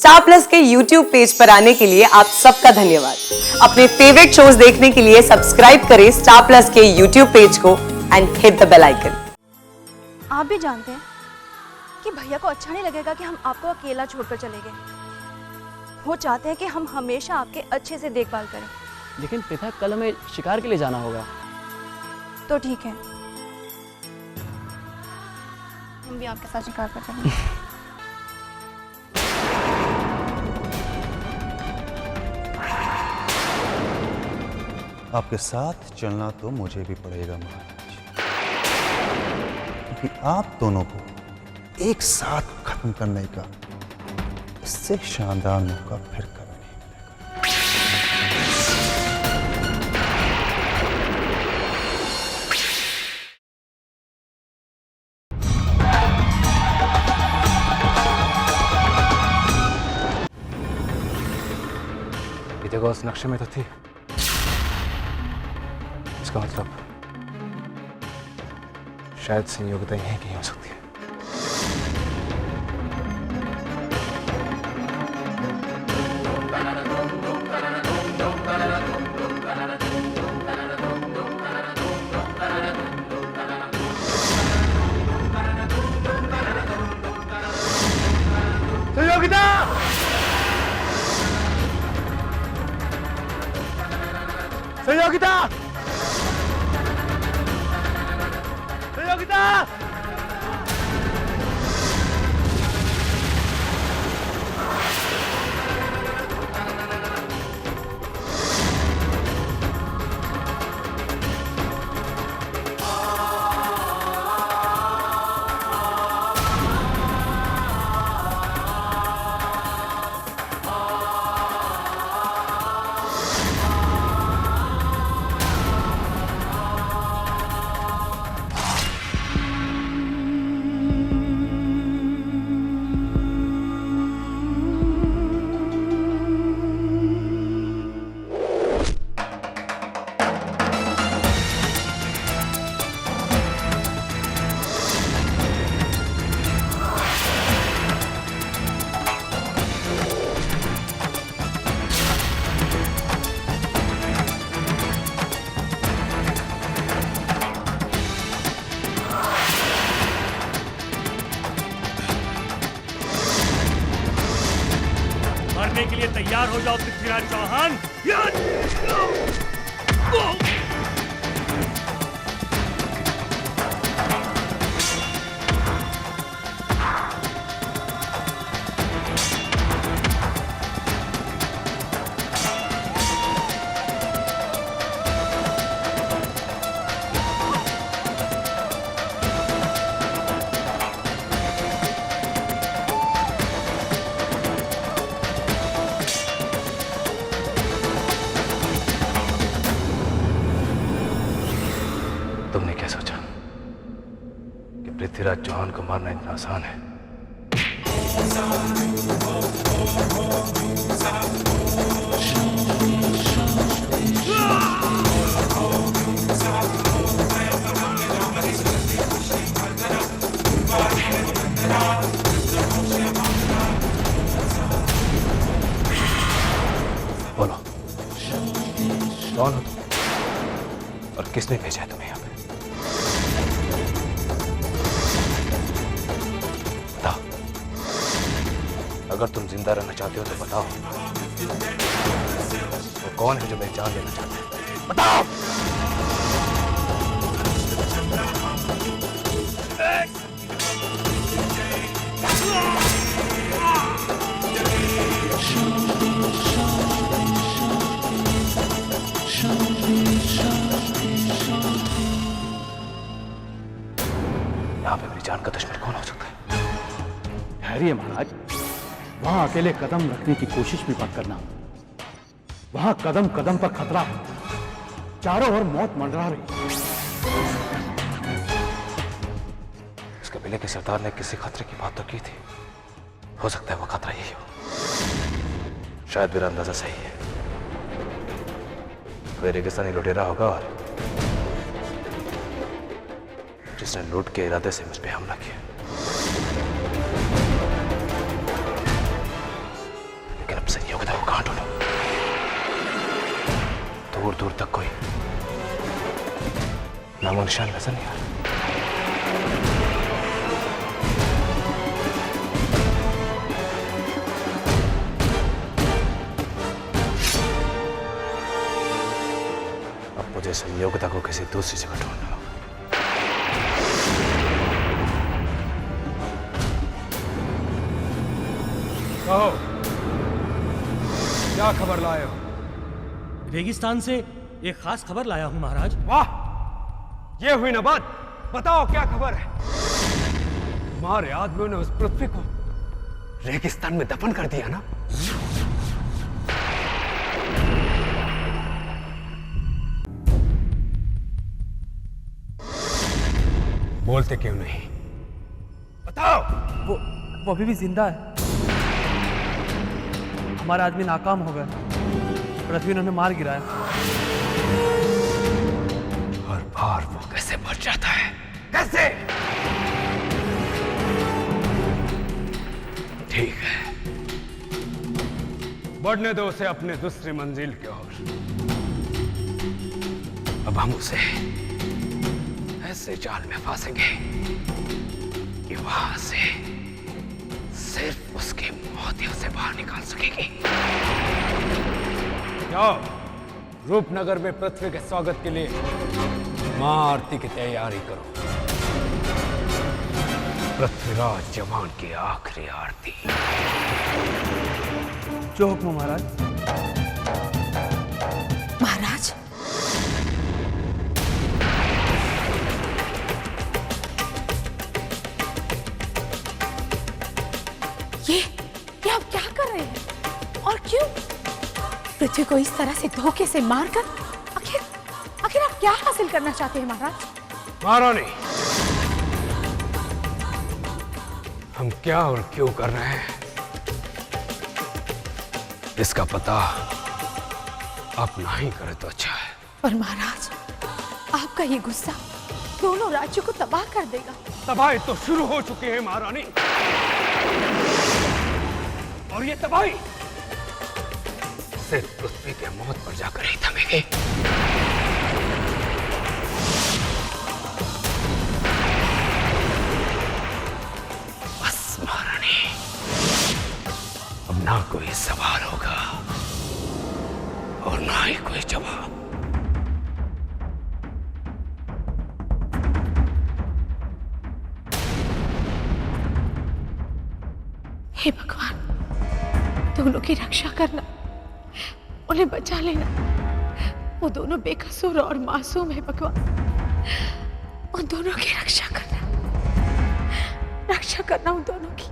Star Plus के YouTube page पर आने के लिए आप सबका धन्यवाद। अपने फेवरेट शोज देखने के लिए सब्सक्राइब करें स्टार प्लस के YouTube पेज को and hit the bell icon. आप भी जानते हैं कि भैया को अच्छा नहीं लगेगा कि हम आपको अकेला छोड़कर चले गए। वो चाहते हैं कि हम हमेशा आपके अच्छे से देखभाल करें। लेकिन पिता, कल हमें शिकार के लिए जाना होगा। तो ठीक है, हम भी आपके साथ शिकार पर चलेंगे। आपके साथ चलना तो मुझे भी पड़ेगा महाराज, क्योंकि आप दोनों को एक साथ खत्म करने का इससे शानदार मौका फिर कभी नहीं मिलेगा। ये जगह उस नक्शे में तो थी, इसका मतलब शायद संयोगिता यहीं कहीं हो सकती है। संयोगिता! संयोगिता! संयोगिता! मरने के लिए तैयार हो जाओ पृथ्वीराज चौहान। तुमने क्या सोचा कि पृथ्वीराज चौहान को मारना इतना आसान है? बोलो, कौन हो तुम और किसने भेजा है तुम्हें यहाँ पे? बताओ, अगर तुम जिंदा रहना चाहते हो तो बताओ, वो कौन है जो मेरी जान लेना चाहता है? बताओ। यहाँ पे मेरी जान का दुश्मन कौन हो सकता है? ठहरिए महाराज, वहां अकेले कदम रखने की कोशिश भी मत करना। वहां कदम कदम पर खतरा है, चारों ओर मौत मंडरा रही। इस कबीले के सरदार ने किसी खतरे की बात तो की थी, हो सकता है वो खतरा यही हो। शायद मेरा अंदाजा सही है, कोई रेगिस्तानी लुटेरा होगा और जिसने लूट के इरादे से मुझ पे हमला किया। दूर दूर तक कोई नामो निशान नजर नहीं आ रहा। अब मुझे संयोगिता को किसी दूसरी जगह ढूंढना होगा। कहो, क्या खबर लाए हो? रेगिस्तान से एक खास खबर लाया हूं महाराज। वाह, ये हुई ना बात। बताओ क्या खबर है? हमारे आदमियों ने उस पृथ्वी को रेगिस्तान में दफन कर दिया ना? बोलते क्यों नहीं? बताओ। वो अभी भी जिंदा है। हमारा आदमी नाकाम हो गया, पृथ्वी ने उन्हें मार गिराया। हर बार वो कैसे मर जाता है? कैसे? ठीक है, बढ़ने दो उसे अपने दूसरी मंजिल की ओर। अब हम उसे ऐसे जाल में फंसेंगे कि वहां से सिर्फ उसकी मौत ही उसे बाहर निकाल सकेगी। जाओ, रूपनगर में पृथ्वी के स्वागत के लिए मां आरती की तैयारी करो। पृथ्वीराज जवान की आखिरी आरती। जो हुक्म महाराज। महाराज, ये आप क्या कर रहे हैं और क्यों? पृथ्वी को इस तरह से धोखे से मारकर आखिर आप क्या हासिल करना चाहते हैं महाराज? महारानी, हम क्या और क्यों कर रहे हैं इसका पता आप नहीं करे तो अच्छा है। पर महाराज, आपका ये गुस्सा दोनों राज्यों को तबाह कर देगा। तबाही तो शुरू हो चुकी है महारानी, और ये तबाही सिर्फ पृथ्वी के मौत पर जाकर ही थमेगी। बस महारानी, अब ना कोई सवाल होगा और ना ही कोई जवाब। हे भगवान, दोनों की रक्षा करना, उन्हें बचा लेना। वो दोनों बेकसूर और मासूम है भगवान। उन दोनों की रक्षा करना उन दोनों की।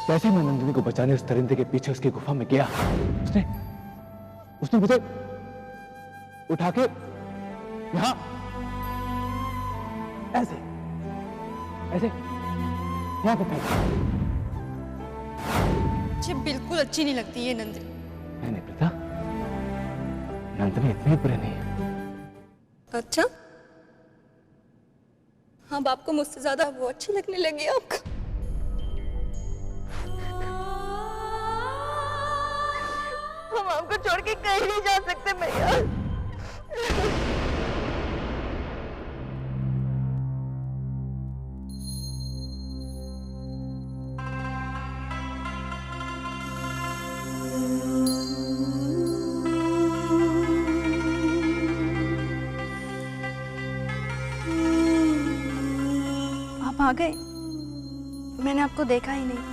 कैसे मैं नंदिनी को बचाने उस दरिंदे के पीछे उसकी गुफा में गया। उसने मुझे उठा के यहां ऐसे यहां पे फेंका। मुझे बिल्कुल अच्छी नहीं लगती ये नंदिनी। नहीं प्रीता, नंदिनी इतनी बुरी नहीं है। अच्छा, हाँ, आपको मुझसे ज्यादा वो अच्छी लगने लगी आपको। हम आपको छोड़ के कहीं नहीं जा सकते भैया। आप आ गए? मैंने आपको देखा ही नहीं।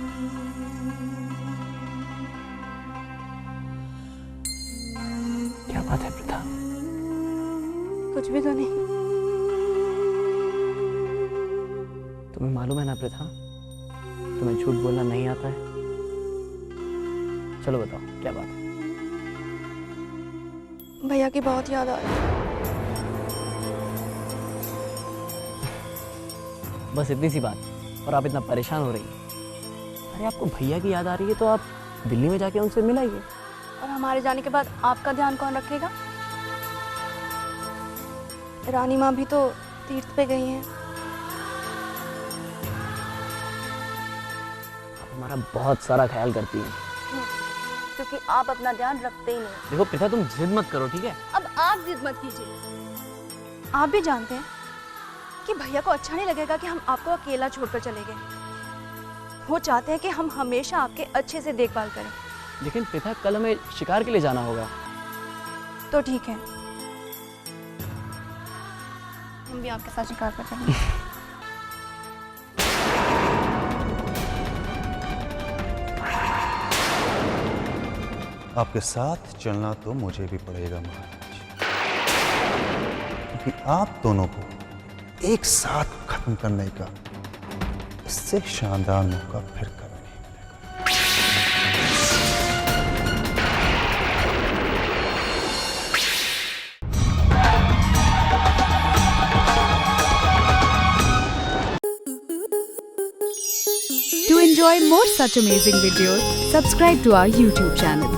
क्या बात है प्रथा? कुछ भी तो नहीं। तुम्हें मालूम है ना प्रथा, तुम्हें झूठ बोलना नहीं आता है। चलो बताओ क्या बात है? भैया की बहुत याद आ रही है। बस इतनी सी बात, और आप इतना परेशान हो रही हैं। अरे आपको भैया की याद आ रही है तो आप दिल्ली में जाके उनसे मिलाइए। और हमारे जाने के बाद आपका ध्यान कौन रखेगा? रानी माँ भी तो तीर्थ पे गई हैं। आप हमारा बहुत सारा ख्याल करती हैं। क्योंकि आप अपना ध्यान रखते ही नहीं। देखो प्रिथा, तुम जिद मत करो, ठीक है? अब आप जिद मत कीजिए। आप भी जानते हैं कि भैया को अच्छा नहीं लगेगा कि हम आपको अकेला छोड़कर चले गए। वो चाहते हैं कि हम हमेशा आपके अच्छे से देखभाल करें। लेकिन प्रिथा, कल हमें शिकार के लिए जाना होगा। तो ठीक है, हम भी आपके साथ शिकार पर चलेंगे। आपके साथ चलना तो मुझे भी पड़ेगा महाराज, क्योंकि आप दोनों को एक साथ खत्म करने का इससे शानदार मौका फिर कभी नहीं मिलेगा। To enjoy more such amazing videos, subscribe to our YouTube channel.